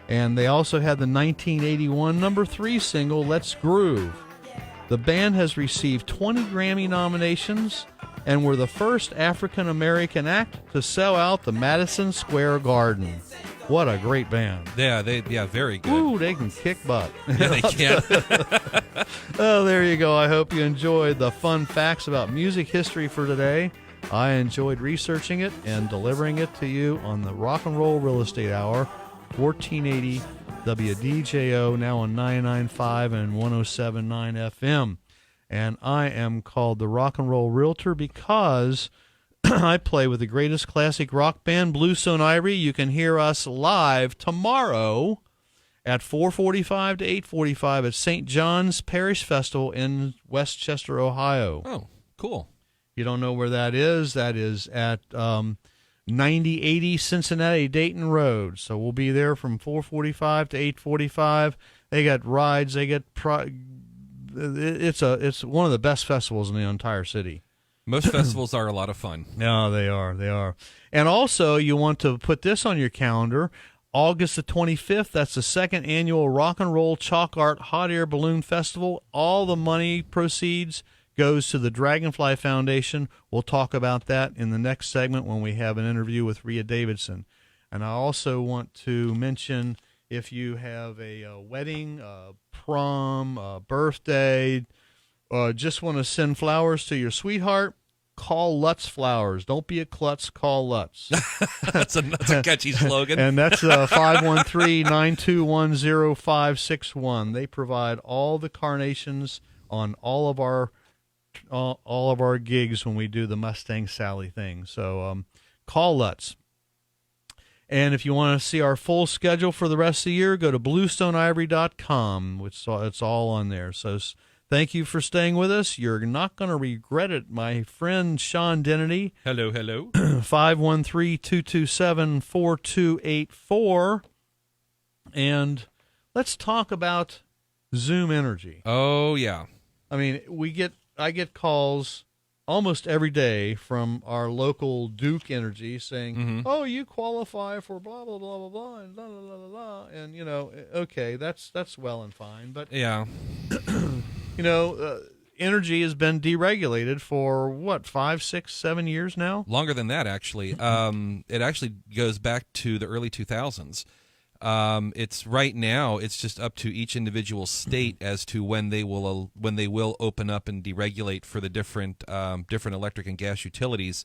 And they also had the 1981 #3 single, Let's Groove. The band has received 20 Grammy nominations and were the first African-American act to sell out the Madison Square Garden. What a great band. Yeah, very good. Ooh, they can kick butt. Yeah, they can. Oh, there you go. I hope you enjoyed the fun facts about music history for today. I enjoyed researching it and delivering it to you on the Rock and Roll Real Estate Hour, 1480 WDJO, now on 99.5 and 107.9 FM. And I am called the Rock and Roll Realtor because I play with the greatest classic rock band, Bluestone Ivory. You can hear us live tomorrow at 4:45 to 8:45 at St. John's Parish Festival in Westchester, Ohio. Oh, cool. You don't know where that is? That is at 9080 Cincinnati Dayton Road. So we'll be there from 4:45 to 8:45. They got rides. They get it's one of the best festivals in the entire city. Most festivals are a lot of fun. No, they are. They are. And also, you want to put this on your calendar. August the 25th, that's the 2nd annual Rock and Roll Chalk Art Hot Air Balloon Festival. All the money proceeds goes to the Dragonfly Foundation. We'll talk about that in the next segment when we have an interview with Rhea Davidson. And I also want to mention, if you have a wedding, a prom, a birthday, just want to send flowers to your sweetheart, call Lutz Flowers. Don't be a klutz, call Lutz. That's a catchy slogan. And that's 513-921-0561. They provide all the carnations on all of our gigs when we do the Mustang Sally thing. So call Lutz. And if you want to see our full schedule for the rest of the year, go to bluestoneivory.com, which it's all on there. So thank you for staying with us. You're not going to regret it. My friend Sean Dennedy. Hello. 513-227-4284. And let's talk about Zoom Energy. Oh, yeah. I mean, I get calls almost every day from our local Duke Energy saying, "Oh, you qualify for blah blah blah blah blah and blah blah blah blah," and okay, that's well and fine, but yeah, energy has been deregulated for what, 5, 6, 7 years now? Longer than that, actually. It actually goes back to the early 2000s. It's right now. It's just up to each individual state as to when they will open up and deregulate for the different electric and gas utilities.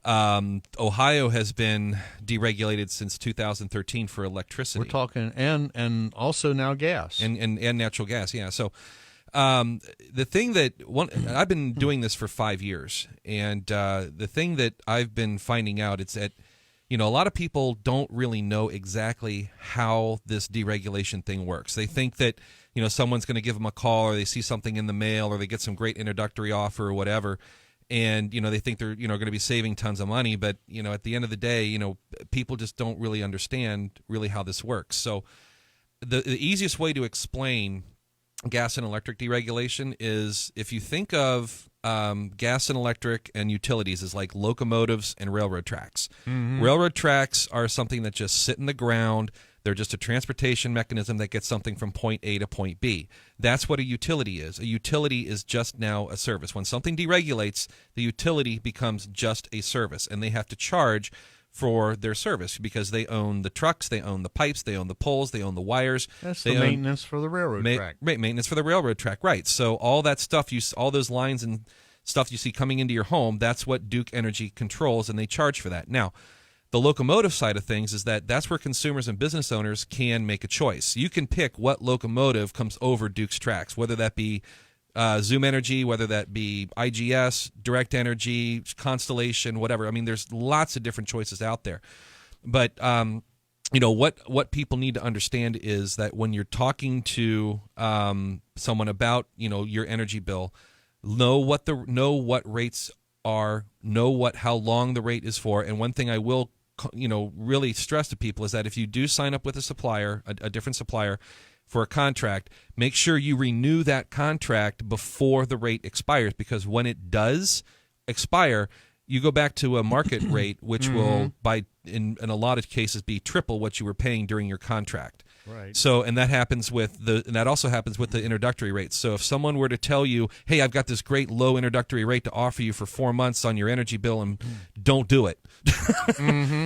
Ohio has been deregulated since 2013 for electricity. We're talking and also now gas and natural gas. Yeah. So the thing that I've been doing this for 5 years, and the thing that I've been finding out, it's that a lot of people don't really know exactly how this deregulation thing works. They think that, someone's going to give them a call, or they see something in the mail, or they get some great introductory offer or whatever, and, they think they're, going to be saving tons of money. But, at the end of the day, people just don't really understand really how this works. So the easiest way to explain gas and electric deregulation is if you think of gas and electric and utilities as like locomotives and railroad tracks. Mm-hmm. Railroad tracks are something that just sit in the ground. They're just a transportation mechanism that gets something from point A to point B. That's what a utility is. A utility is just now a service. When something deregulates, the utility becomes just a service, and they have to charge for their service because they own the trucks, they own the pipes, they own the poles, they own the wires. That's the maintenance for the railroad track. Maintenance for the railroad track, right. So all that stuff, all those lines and stuff you see coming into your home, that's what Duke Energy controls, and they charge for that. Now, the locomotive side of things is that's where consumers and business owners can make a choice. You can pick what locomotive comes over Duke's tracks, whether that be Zoom Energy, whether that be IGS, Direct Energy, Constellation, whatever. I mean, there's lots of different choices out there. But what people need to understand is that when you're talking to someone about your energy bill, know what rates are, how long the rate is for. And one thing I will really stress to people is that if you do sign up with a supplier, a different supplier for a contract, make sure you renew that contract before the rate expires, because when it does expire, you go back to a market rate, which will, in a lot of cases, be triple what you were paying during your contract. Right. So, and that also happens with the introductory rates. So, if someone were to tell you, "Hey, I've got this great low introductory rate to offer you for 4 months on your energy bill," and don't do it,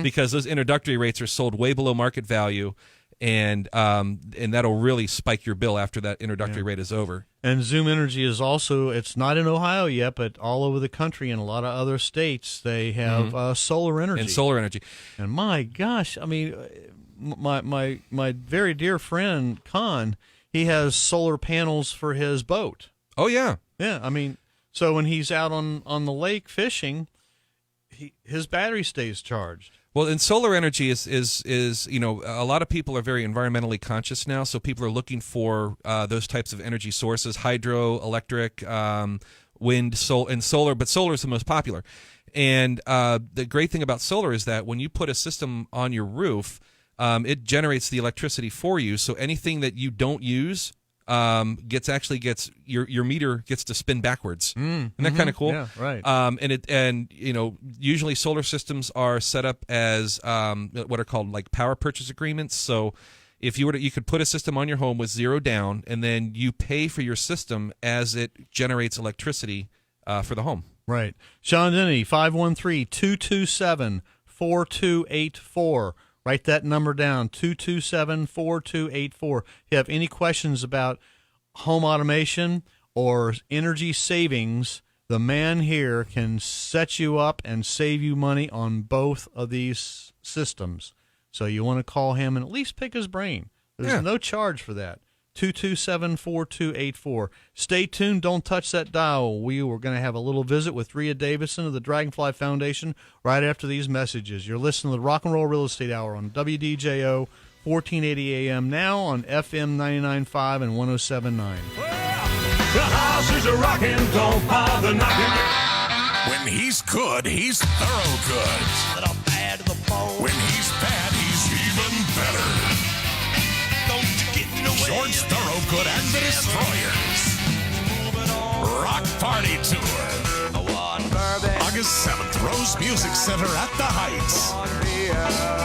because those introductory rates are sold way below market value, and that'll really spike your bill after that introductory rate is over. And Zoom Energy is also, it's not in Ohio yet, but all over the country and a lot of other states, they have solar energy. And solar energy. And my gosh, I mean, my very dear friend, Con, he has solar panels for his boat. Oh, yeah. Yeah, I mean, so when he's out on the lake fishing, his battery stays charged. Well, and solar energy is a lot of people are very environmentally conscious now, so people are looking for those types of energy sources: hydro, electric, wind, solar. But solar is the most popular. And the great thing about solar is that when you put a system on your roof, it generates the electricity for you. So anything that you don't use gets your meter gets to spin backwards. Isn't that kind of cool? Yeah, right. And usually solar systems are set up as what are called like power purchase agreements. So if you could put a system on your home with zero down, and then you pay for your system as it generates electricity for the home. Right. Sean Dennedy, 513-227-4284. Write that number down, 227-4284. If you have any questions about home automation or energy savings, the man here can set you up and save you money on both of these systems. So you want to call him and at least pick his brain. There's no charge for that. 227-4284. Stay tuned. Don't touch that dial. We were going to have a little visit with Rhea Davison of the Dragonfly Foundation right after these messages. You're listening to the Rock and Roll Real Estate Hour on WDJO, 1480 AM, now on FM 99.5 and 107.9. The house is a rockin', don't bother knocking. When he's good, he's thorough good. When he's bad, he's even better. George Thorogood and the Destroyers. Rock Party Tour. August 7th, Rose Music Center at the Heights.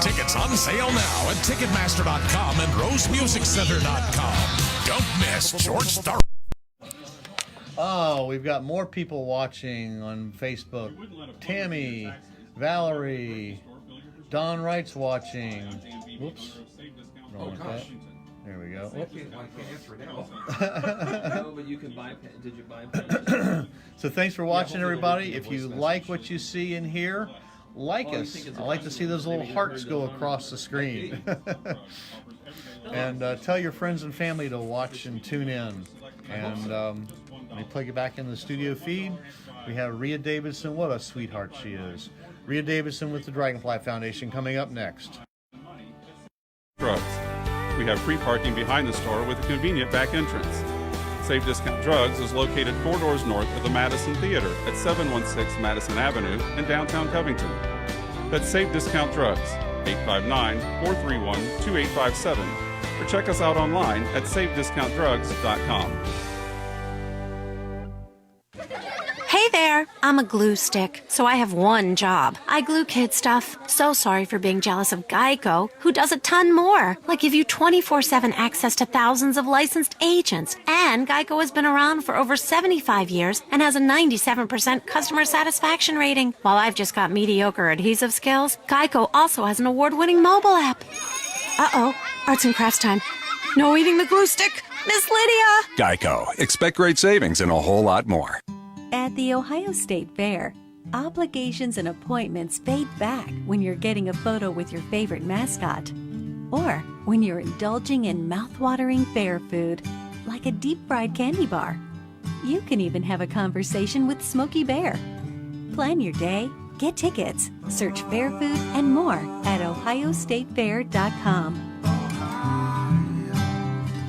Tickets on sale now at Ticketmaster.com and RoseMusicCenter.com. Don't miss George Thorogood. Oh, we've got more people watching on Facebook. Tammy, Valerie, Don Wright's watching. Whoops. Wrong with that. There we go. I can't answer now. No, but you can buy. Did you buy? So thanks for watching, everybody. If you like what you see in here, like us. I like to see those little hearts go across the screen. And tell your friends and family to watch and tune in. And let me plug you back in the studio feed. We have Rhea Davison. What a sweetheart she is. Rhea Davison with the Dragonfly Foundation coming up next. Drugs. We have free parking behind the store with a convenient back entrance. Save Discount Drugs is located 4 doors north of the Madison Theater at 716 Madison Avenue in downtown Covington. That's Save Discount Drugs, 859-431-2857, or check us out online at savediscountdrugs.com. Hey there! are? I'm a glue stick, so I have one job. I glue kid stuff. So sorry for being jealous of Geico, who does a ton more, like give you 24/7 access to thousands of licensed agents. And Geico has been around for over 75 years and has a 97% customer satisfaction rating. While I've just got mediocre adhesive skills, Geico also has an award-winning mobile app. Uh-oh, arts and crafts time. No eating the glue stick. Miss Lydia! Geico. Expect great savings and a whole lot more. At the Ohio State Fair, obligations and appointments fade back when you're getting a photo with your favorite mascot, or when you're indulging in mouth-watering fair food, like a deep-fried candy bar. You can even have a conversation with Smokey Bear. Plan your day, get tickets, search fair food and more at ohiostatefair.com.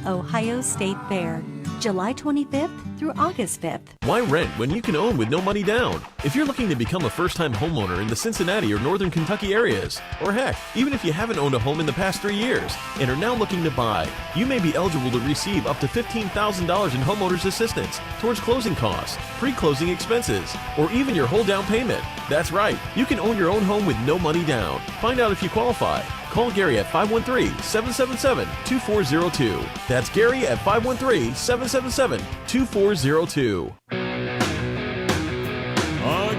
Ohio State Fair, July 25th through August 5th. Why rent when you can own with no money down? If you're looking to become a first-time homeowner in the Cincinnati or Northern Kentucky areas, or heck, even if you haven't owned a home in the past 3 years and are now looking to buy, you may be eligible to receive up to $15,000 in homeowners assistance towards closing costs, pre-closing expenses, or even your whole down payment. That's right, you can own your own home with no money down. Find out if you qualify. Call Gary at 513-777-2402. That's Gary at 513-777-2402.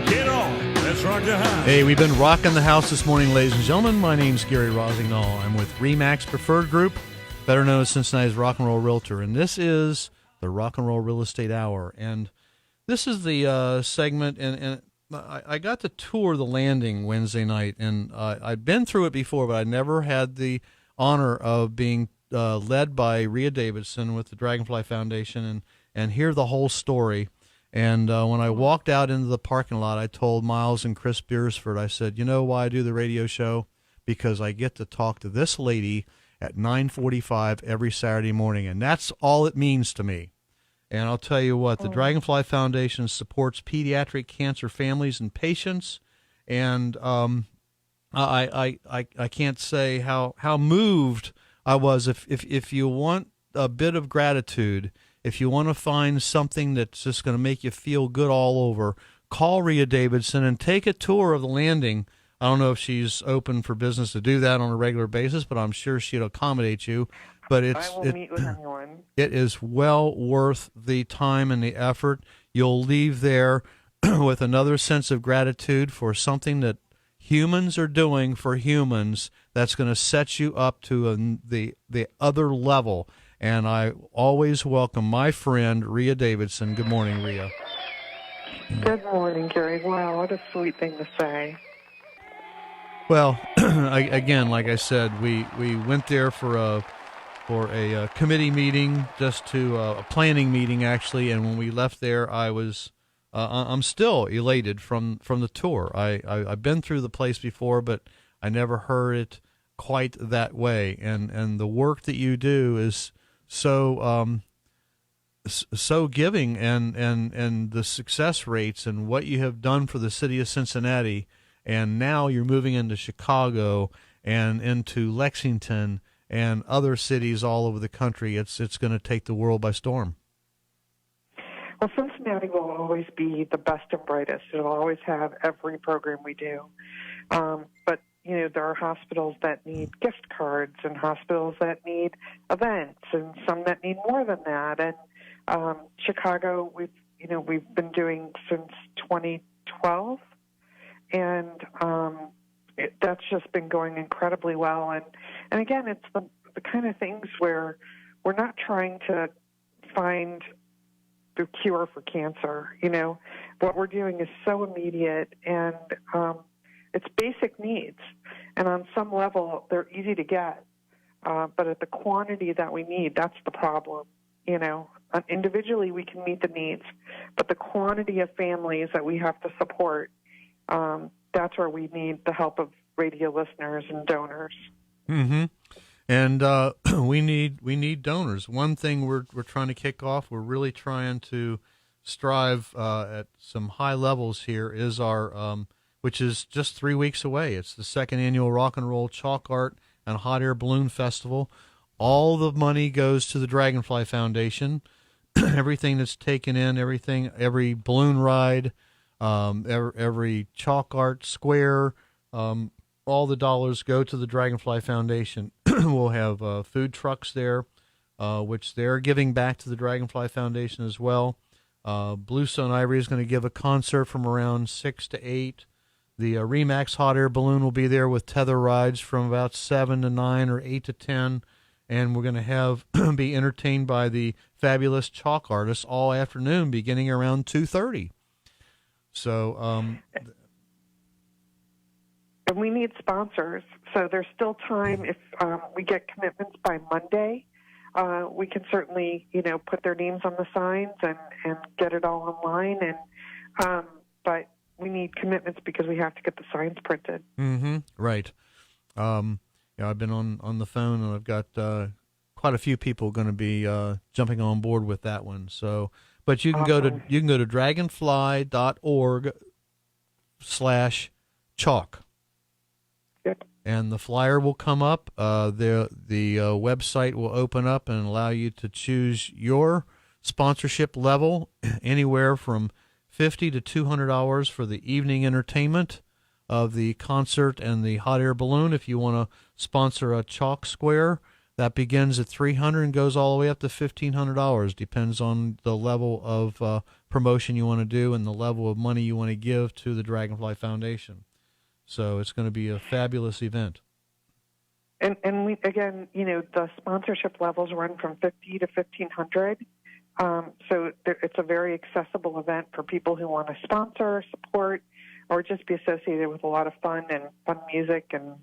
Get on. Let's rock the house. Hey, we've been rocking the house this morning, ladies and gentlemen. My name's Gary Rossignol. I'm with RE/MAX Preferred Group, better known as Cincinnati's Rock and Roll Realtor. And this is the Rock and Roll Real Estate Hour. And this is the segment, and I got to tour the landing Wednesday night, and I'd been through it before, but I never had the honor of being led by Rhea Davidson with the Dragonfly Foundation and hear the whole story. And when I walked out into the parking lot, I told Miles and Chris Beersford, I said, you know why I do the radio show? Because I get to talk to this lady at 9:45 every Saturday morning, and that's all it means to me. And I'll tell you what, the Dragonfly Foundation supports pediatric cancer families and patients, and I can't say how moved I was. If you want a bit of gratitude, if you want to find something that's just going to make you feel good all over, call Rhea Davidson and take a tour of the landing. I don't know if she's open for business to do that on a regular basis, but I'm sure she'll accommodate you. But I will meet with anyone. It is well worth the time and the effort. You'll leave there with another sense of gratitude for something that humans are doing for humans that's going to set you up to the other level. And I always welcome my friend, Rhea Davidson. Good morning, Rhea. Good morning, Gary. Wow, what a sweet thing to say. Well, again, like I said, we went there for a committee meeting, just to a planning meeting actually, and when we left there, I'm still elated from the tour. I've been through the place before, but I never heard it quite that way, and the work that you do is so giving, and the success rates and what you have done for the city of Cincinnati, and now you're moving into Chicago and into Lexington and other cities all over the country. It's going to take the world by storm. Well, Cincinnati will always be the best and brightest. It'll always have every program we do. But, there are hospitals that need gift cards and hospitals that need events and some that need more than that. And Chicago, we've been doing since 2012. And that's just been going incredibly well. And again, it's the kind of things where we're not trying to find the cure for cancer. What we're doing is so immediate, and it's basic needs. And on some level, they're easy to get. But at the quantity that we need, that's the problem. Individually, we can meet the needs, but the quantity of families that we have to support, that's where we need the help of radio listeners and donors. Mm-hmm. And we need donors. One thing we're trying to kick off, we're really trying to strive at some high levels here, is our which is just 3 weeks away. It's the second annual Rock and Roll Chalk Art and Hot Air Balloon Festival. All the money goes to the Dragonfly Foundation. Everything that's taken in, every balloon ride, Every chalk art square, all the dollars go to the Dragonfly Foundation. We'll have food trucks there, which they're giving back to the Dragonfly Foundation as well. Bluestone Ivory is going to give a concert from around 6 to 8. The Remax hot air balloon will be there with tether rides from about 7 to 9 or 8 to 10. And we're going to have be entertained by the fabulous chalk artists all afternoon, beginning around 2:30. So, and we need sponsors. So there's still time. If we get commitments by Monday, we can certainly, put their names on the signs and get it all online. And but we need commitments because we have to get the signs printed. Mm-hmm. Right. I've been on the phone, and I've got quite a few people going to be jumping on board with that one. So, but you can go to dragonfly.org/chalk. Yep. And the flyer will come up. The website will open up and allow you to choose your sponsorship level, anywhere from $50 to $200 for the evening entertainment of the concert and the hot air balloon. If you want to sponsor a chalk square, that begins at $300 and goes all the way up to $1,500. Depends on the level of promotion you want to do and the level of money you want to give to the Dragonfly Foundation. So it's going to be a fabulous event. And we, again, the sponsorship levels run from $50 to $1,500. So it's a very accessible event for people who want to sponsor, support, or just be associated with a lot of fun music and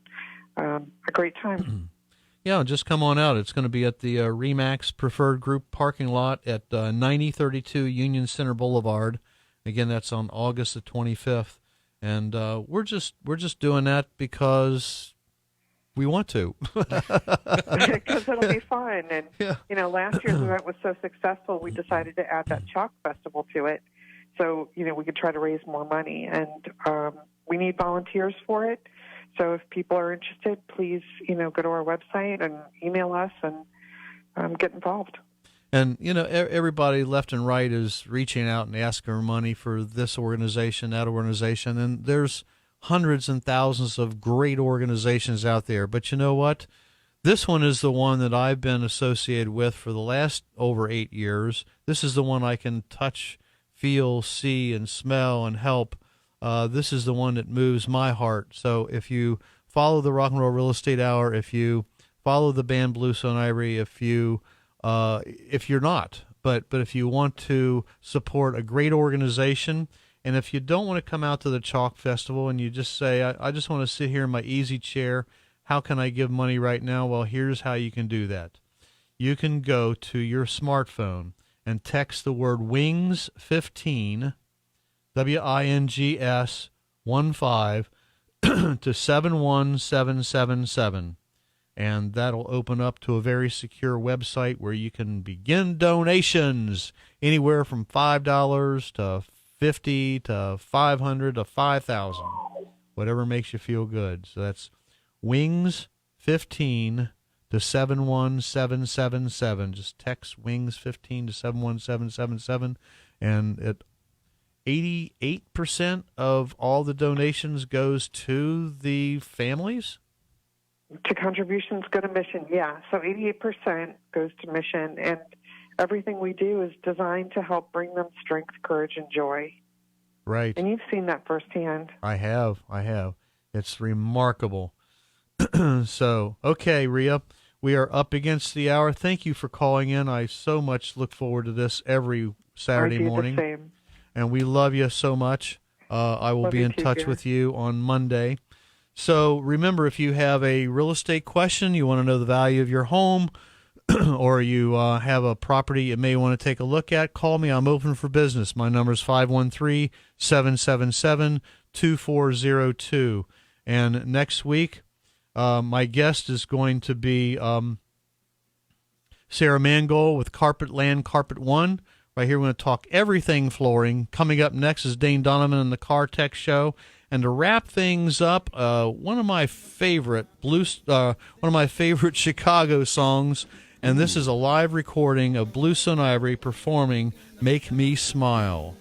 a great time. Yeah, just come on out. It's going to be at the Remax Preferred Group parking lot at 9032 Union Center Boulevard. Again, that's on August the 25th. And we're just doing that because we want to. Because it'll be fun. And, last year's event was so successful, we decided to add that chalk festival to it. So, we could try to raise more money. And we need volunteers for it. So if people are interested, please, go to our website and email us and get involved. And, everybody left and right is reaching out and asking for money for this organization, that organization. And there's hundreds and thousands of great organizations out there. But you know what? This one is the one that I've been associated with for the last over 8 years. This is the one I can touch, feel, see, and smell and help. This is the one that moves my heart. So if you follow the Rock and Roll Real Estate Hour, if you follow the band Bluestone Ivory, if you're not, but if you want to support a great organization, and if you don't want to come out to the Chalk Festival and you just say, I just want to sit here in my easy chair, how can I give money right now? Well, here's how you can do that. You can go to your smartphone and text the word WINGS15, WINGS 15 to 71777, and that'll open up to a very secure website where you can begin donations anywhere from $5 to $50 to $500 to $5,000, whatever makes you feel good. So that's WINGS15 to 71777. Just text WINGS15 to 71777, and it 88% of all the donations goes to the families? To contributions go to mission, yeah. So 88% goes to mission, and everything we do is designed to help bring them strength, courage, and joy. Right. And you've seen that firsthand. I have. It's remarkable. So, okay, Rhea, we are up against the hour. Thank you for calling in. I so much look forward to this every Saturday morning. The same. And we love you so much. I will be in touch with you on Monday. So remember, if you have a real estate question, you want to know the value of your home, or you have a property you may want to take a look at, call me. I'm open for business. My number is 513-777-2402. And next week, my guest is going to be Sarah Mangold with Carpet Land Carpet One. Right here, we're going to talk everything flooring. Coming up next is Dane Donovan and the Car Tech Show. And to wrap things up, one of my favorite Chicago songs, and this is a live recording of Bluestone Ivory performing "Make Me Smile."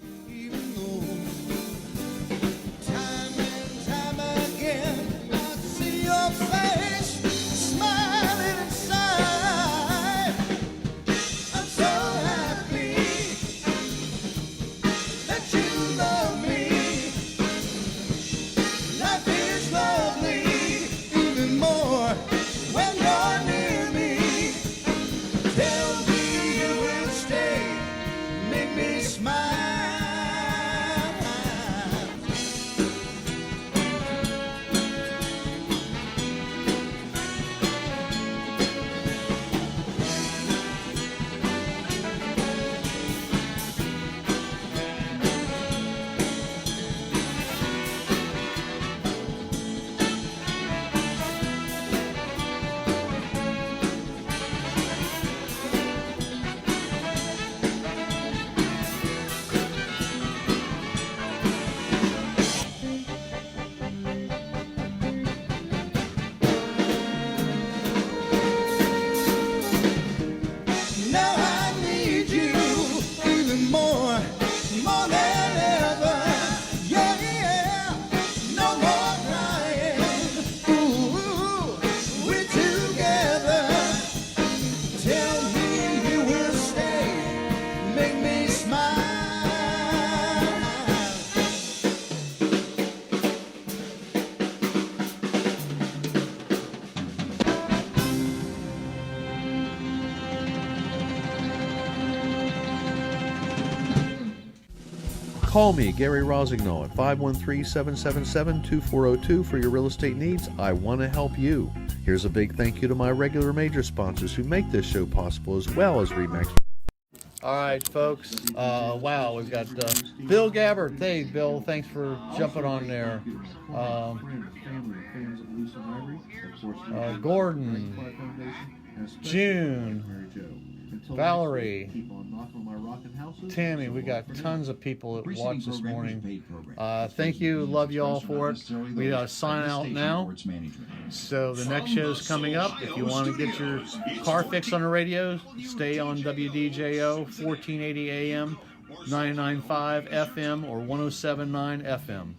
Call me, Gary Rossignol, at 513-777-2402 for your real estate needs. I want to help you. Here's a big thank you to my regular major sponsors who make this show possible, as well as RE/MAX. All right, folks. Wow, we've got Bill Gabbard. Hey, Bill, thanks for jumping on there. Gordon, June, Valerie, Tammy. We got tons of people that watch this morning. Thank you. Love you all for it. We sign out now. So the next show is coming up. If you want to get your car fixed on the radio, stay on WDJO 1480 AM, 99.5 FM, or 107.9 FM.